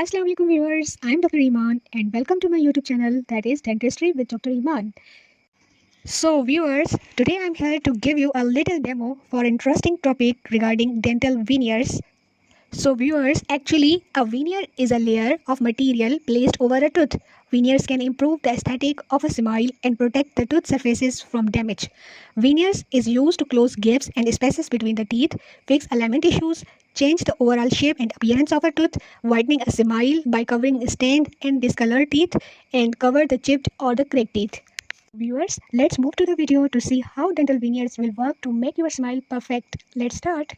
Assalamu alaikum viewers, I'm Dr. Iman and welcome to my YouTube channel that is Dentistry with Dr. Iman. So viewers, today I'm here to give you a little demo for interesting topic regarding dental veneers. So viewers, actually a veneer is a layer of material placed over a tooth. Veneers can improve the aesthetic of a smile and protect the tooth surfaces from damage. Veneers is used to close gaps and spaces between the teeth, fix alignment issues, change the overall shape and appearance of a tooth, whitening a smile by covering stained and discolored teeth, and cover the chipped or the cracked teeth. Viewers, let's move to the video to see how dental veneers will work to make your smile perfect. Let's start.